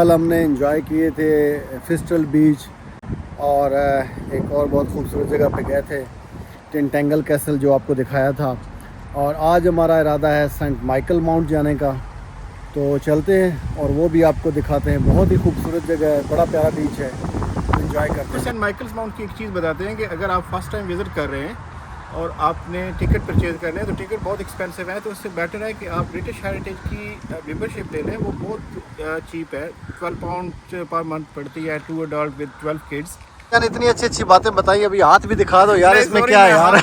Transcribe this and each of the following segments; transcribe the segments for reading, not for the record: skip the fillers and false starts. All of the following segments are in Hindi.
कल हमने एंजॉय किए थे फिस्टल बीच और एक और बहुत खूबसूरत जगह पे गए थे टिनटेंगल कैसल जो आपको दिखाया था। और आज हमारा इरादा है सेंट माइकल माउंट जाने का, तो चलते हैं और वो भी आपको दिखाते हैं। बहुत ही खूबसूरत जगह है, बड़ा प्यारा बीच है, एंजॉय करते हैं। सेंट माइकल्स माउंट की एक चीज़ बताते हैं कि अगर आप फर्स्ट टाइम विज़िट कर रहे हैं और आपने टिकट परचेज़ करना है तो टिकट बहुत एक्सपेंसिव है, तो उससे बेटर है कि आप ब्रिटिश हेरिटेज की मेंबरशिप ले लें। वो बहुत चीप है, £12 पर मंथ पड़ती है, 2 adult विद 12 किड्स। यार इतनी अच्छी अच्छी बातें बताई, अभी हाथ भी दिखा दो यार, इसमें क्या है यार?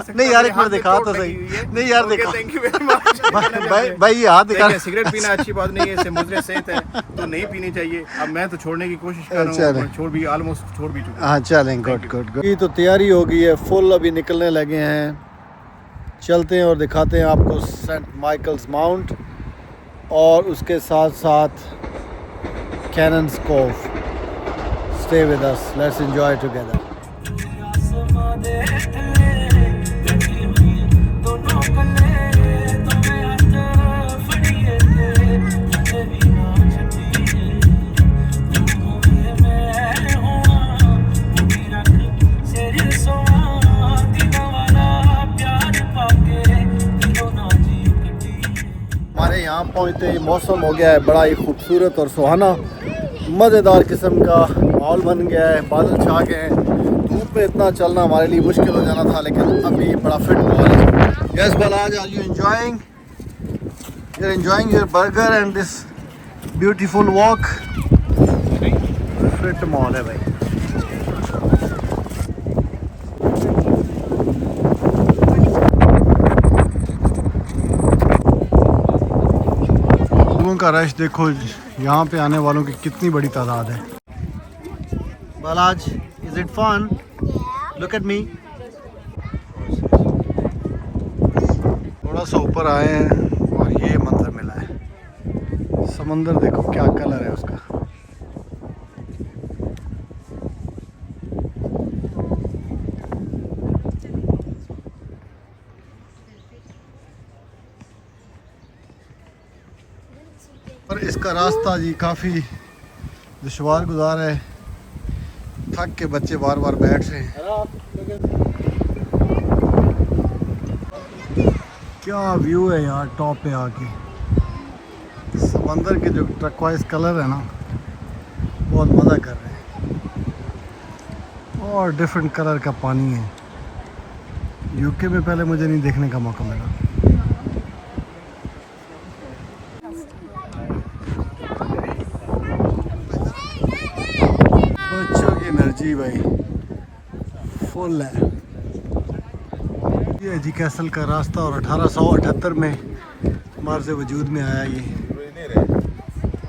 नहीं यार एक मिनट दिखा तो सही। नहीं यार दिखा। थैंक यू वेरी मच भाई ये हाथ दिखा। सिगरेट पीना अच्छी बात नहीं है, इससे मुजरे सेहत है, तो नहीं पीनी चाहिए। अब मैं तो छोड़ने की कोशिश कर रहा हूँ, छोड़ भी ऑलमोस्ट छोड़ भी चुका। हाँ चलें, गुड गुड गुड। ये तो तैयारी हो गई है फुल, अभी निकलने लगे हैं। चलते हैं और दिखाते हैं आपको सेंट माइकल्स माउंट और उसके साथ साथ कैनन्स कोव। Stay with us, let's enjoy together. हमारे यहाँ पहुँचते ही मौसम हो गया है बड़ा ही खूबसूरत और सुहाना, मज़ेदार किस्म का माहौल बन गया है, बादल छा गए हैं। धूप में इतना चलना हमारे लिए मुश्किल हो जाना था, लेकिन अभी बड़ा फिट माहौल है। यस बलाज, are you enjoying? You are enjoying your burger and this beautiful walk? Fit माहौल है भाई। लोगों का रश देखो, यहाँ पे आने वालों की कितनी बड़ी तादाद है। बालाज, is it fun? Look at me. थोड़ा सा ऊपर आए हैं और ये मंजर मिला है। समंदर देखो क्या कलर है उसका। पर इसका रास्ता जी काफ़ी दुश्वार गुजार है, थक के बच्चे बार बार बैठ रहे हैं। क्या व्यू है यार टॉप पे आके। समंदर के जो टर्क्वाइज कलर है ना, बहुत मज़ा कर रहे हैं और डिफरेंट कलर का पानी है। यूके में पहले मुझे नहीं देखने का मौका मिला। बच्चों की एनर्जी भाई फुल है। ये जी कैसल का रास्ता, और 1878 में हमारे से वजूद में आया ये।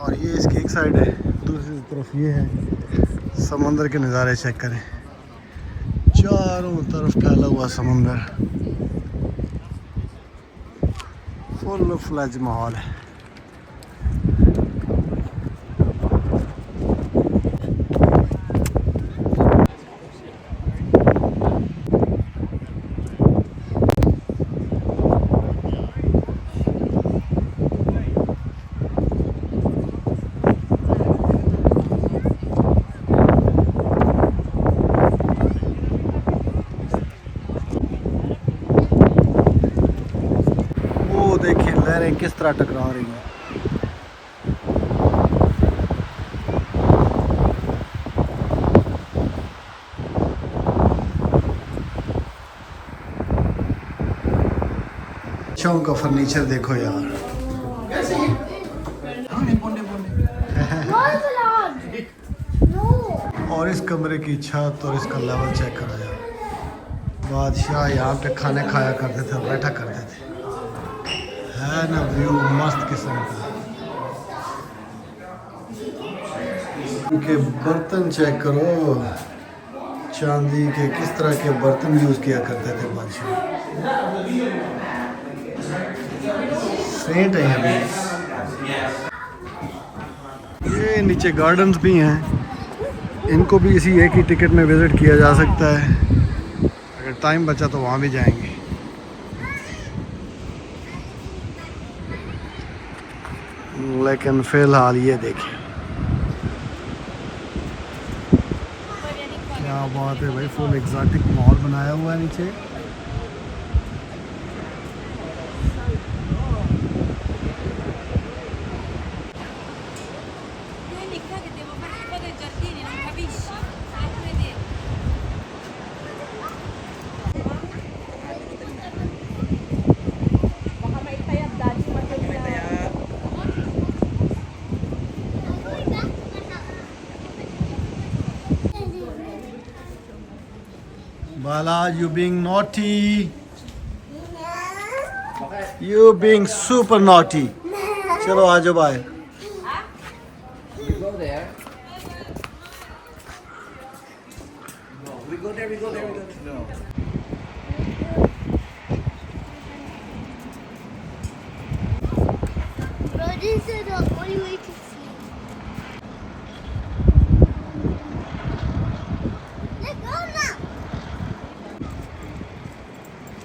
और ये इसकी एक साइड है, दूसरी तरफ ये है। समंदर के नज़ारे चेक करें, चारों तरफ फैला हुआ समंदर, फुल फ्लैज माहौल है। देखिए लहरें किस तरह टकरा रही हैं। बच्चों का फर्नीचर देखो यार। और इस कमरे की छत और इसका लेवल चेक करा यार। बादशाह यहाँ पे खाने खाया करते थे, बैठा करते थे, है ना व्यू मस्त किस्म का। उनके बर्तन चेक करो, चांदी के किस तरह के बर्तन यूज़ किया करते थे बादशाह। सेंट है यहाँ पे। ये नीचे गार्डन्स भी हैं, इनको भी इसी एक ही टिकट में विज़िट किया जा सकता है। अगर टाइम बचा तो वहाँ भी जाएंगे। लेकिन फ़िलहाल ये देखिए क्या बात है भाई, फुल एग्जॉटिक माहौल बनाया हुआ है नीचे। Bala, you being naughty. You being super naughty. चलो आ जाओ बाहर। We go there. No, we go there, we go there, we go there. No. Bro, this is the only way to see. Let's go now.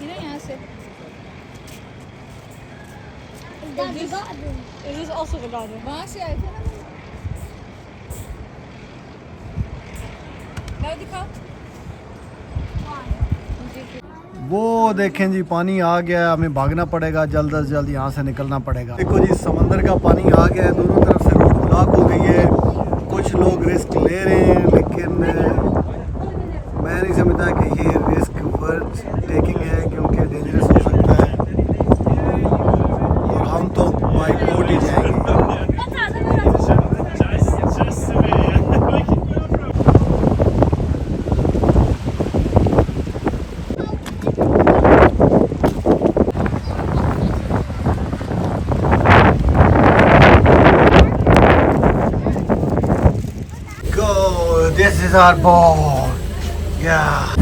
यहाँ से That's the garden. It is also the garden. वहाँ से आए थे ना। लाओ दिखाओ। वो देखें जी, पानी आ गया है, हमें भागना पड़ेगा, जल्द से जल्द यहाँ से निकलना पड़ेगा। देखो जी, समंदर का पानी आ गया है, दोनों तरफ से रोड ब्लॉक हो गई है। कुछ लोग रिस्क ले रहे हैं, लेकिन मैं नहीं समझता कि ये रिस्क वर्थ टेकिंग है, क्योंकि डेंजरस हो सकता है। और हम तो बाई बोट ही जाएंगे। This is our boat. Yeah.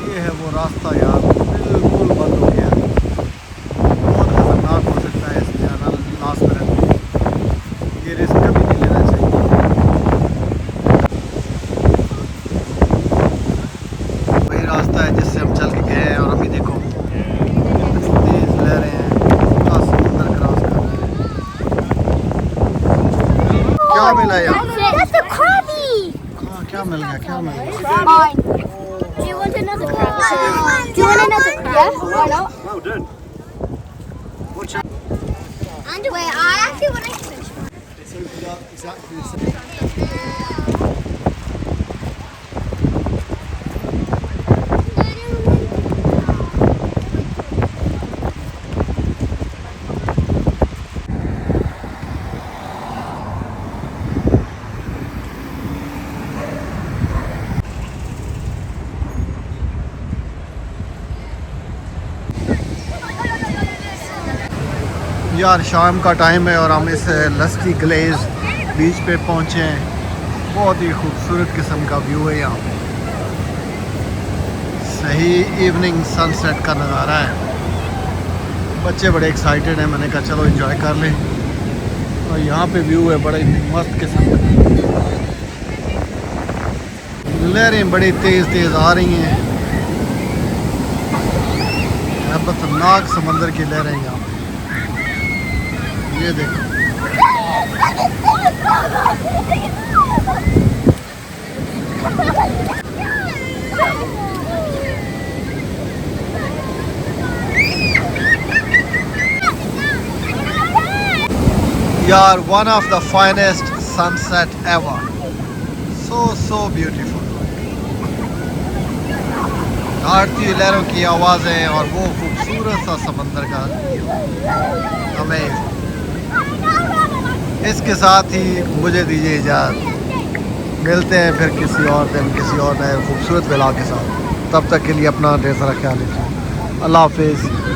ये है वो रास्ता यार, बिल्कुल बंद हो गया। बहुत खतरनाक हो सकता है इसमें आना, लास्ट में ये रिस्क कभी नहीं लेना चाहिए। वही रास्ता है जिससे हम चल के गए हैं, और अभी देखो तेज लहरें हैं, पूरा समुंदर क्रॉस कर रहे हैं। क्या मिला यार? That's a crabby. हाँ, क्या मिल गया, क्या मिल गया? Do you want another crab? Do you want another crab? Why not? Well done. And wait, I actually want a fish. Exactly the same. यार शाम का टाइम है और हम इस लस्की ग्लेज बीच पे पहुँचे हैं। बहुत ही खूबसूरत किस्म का व्यू है यहाँ पे, सही इवनिंग सनसेट का नज़ारा है। बच्चे बड़े एक्साइटेड हैं, मैंने कहा चलो एंजॉय कर लें। और यहाँ पे व्यू है बड़ा ही मस्त किस्म का, लहरें बड़ी तेज़ तेज़ आ रही हैं, खतरनाक समंदर की लहरें यहाँ पे। ये देखो, यार one of the finest sunset ever, so beautiful. आरती लहरों की आवाज़ें और वो खूबसूरत सा समंदर का हमें, इसके साथ ही मुझे दीजिए इजाज़त। मिलते हैं फिर किसी और दिन किसी और नए खूबसूरत व्लॉग के साथ। तब तक के लिए अपना ढेर सारा ख्याल रखिए। अल्लाह हाफिज़।